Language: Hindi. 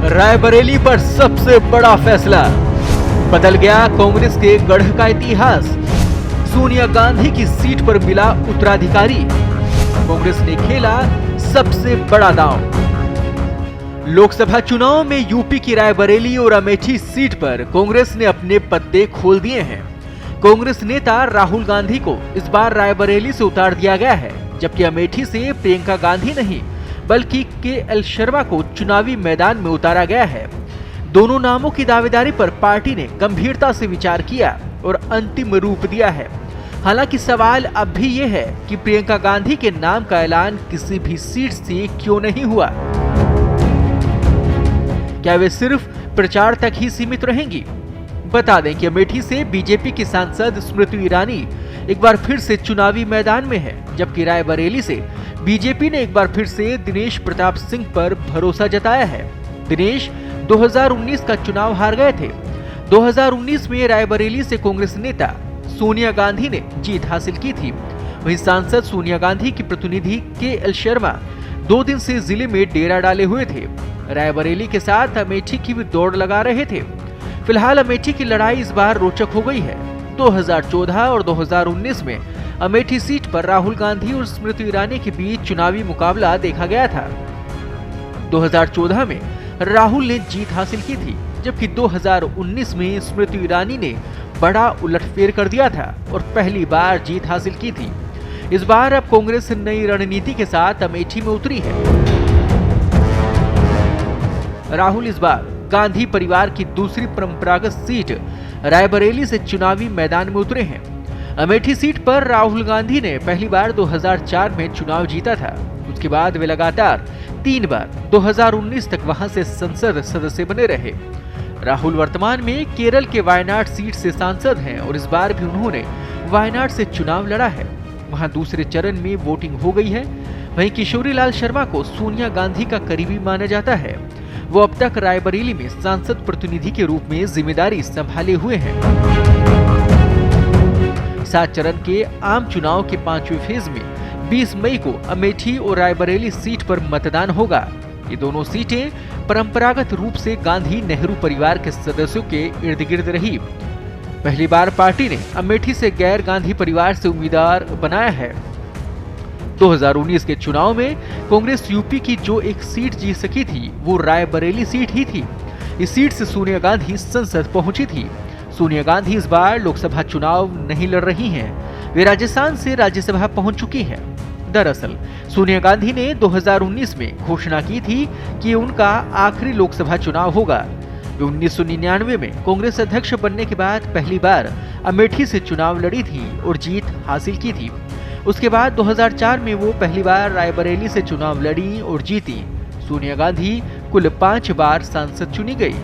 रायबरेली पर सबसे बड़ा फैसला, बदल गया कांग्रेस के गढ़ का इतिहास। सोनिया गांधी की सीट पर मिला उत्तराधिकारी, कांग्रेस ने खेला सबसे बड़ा दांव। लोकसभा चुनाव में यूपी की रायबरेली और अमेठी सीट पर कांग्रेस ने अपने पत्ते खोल दिए हैं। कांग्रेस नेता राहुल गांधी को इस बार रायबरेली से उतार दिया गया है, जबकि अमेठी से प्रियंका गांधी नहीं बल्कि के.एल. शर्मा को चुनावी मैदान में उतारा गया है। दोनों नामों की दावेदारी पर पार्टी ने गंभीरता से विचार किया और अंतिम रूप दिया है। हालांकि सवाल अब भी ये है कि प्रियंका गांधी के नाम का ऐलान किसी भी सीट से क्यों नहीं हुआ। क्या वे सिर्फ प्रचार तक ही सीमित रहेंगी? बता दें कि अमेठी से बीजेपी की सांसद स्मृति ईरानी एक बार फिर से चुनावी मैदान में है, जबकि रायबरेली से बीजेपी ने एक बार फिर से दिनेश प्रताप सिंह पर भरोसा जताया है। दिनेश 2019 का चुनाव हार गए थे। 2019 में रायबरेली से कांग्रेस नेता सोनिया गांधी ने जीत हासिल की थी। वहीं सांसद सोनिया गांधी की प्रतिनिधि के.एल. शर्मा 2 दिन से जिले में डेरा डाले हुए थे। रायबरेली के साथ अमेठी की भी दौड़ लगा रहे थे। फिलहाल अमेठी की लड़ाई इस बार रोचक हो गई है। 2014 और 2019 में अमेठी सीट पर राहुल गांधी और स्मृति ईरानी के बीच चुनावी मुकाबला देखा गया था। 2014 में राहुल ने जीत हासिल की थी, जबकि 2019 में स्मृति ईरानी ने बड़ा उलटफेर कर दिया था और पहली बार जीत हासिल की थी। इस बार अब कांग्रेस नई रणनीति के साथ अमेठी में उतरी है। राहुल इस बार गांधी परिवार की दूसरी परंपरागत सीट रायबरेली से चुनावी मैदान में उतरे हैं। अमेठी सीट पर राहुल गांधी ने पहली बार 2004 में चुनाव जीता था। उसके बाद वे लगातार 3 बार 2019 तक वहां से संसद सदस्य बने रहे। राहुल वर्तमान में केरल के वायनाड सीट से सांसद हैं और इस बार भी उन्होंने वायनाड से चुनाव लड़ा है। वहां दूसरे चरण में वोटिंग हो गई है। वहीं किशोरी लाल शर्मा को सोनिया गांधी का करीबी माना जाता है। वो अब तक रायबरेली में सांसद प्रतिनिधि के रूप में जिम्मेदारी संभाले हुए हैं। 7 चरण के आम चुनाव के 5वें फेज में 20 मई को अमेठी और रायबरेली सीट पर मतदान होगा। ये दोनों सीटें परंपरागत रूप से गांधी नेहरू परिवार के सदस्यों के इर्द गिर्द रही। पहली बार पार्टी ने अमेठी से गैर गांधी परिवार से उम्मीदवार बनाया है। 2019 के चुनाव में कांग्रेस यूपी की जो एक सीट जीत सकी थी वो रायबरेली सीट ही थी। इस सीट से सोनिया गांधी संसद पहुंची थी। सोनिया गांधी इस बार लोकसभा चुनाव नहीं लड़ रही हैं। वे राजस्थान से राज्यसभा पहुंच चुकी हैं। दरअसल सोनिया गांधी ने 2019 में घोषणा की थी कि उनका आखिरी लोकसभा चुनाव होगा। वे 1999 में कांग्रेस अध्यक्ष बनने के बाद पहली बार अमेठी से चुनाव लड़ी थी और जीत हासिल की थी। उसके बाद 2004 में वो पहली बार रायबरेली से चुनाव लड़ी और जीती। सोनिया गांधी कुल 5 बार सांसद चुनी गई।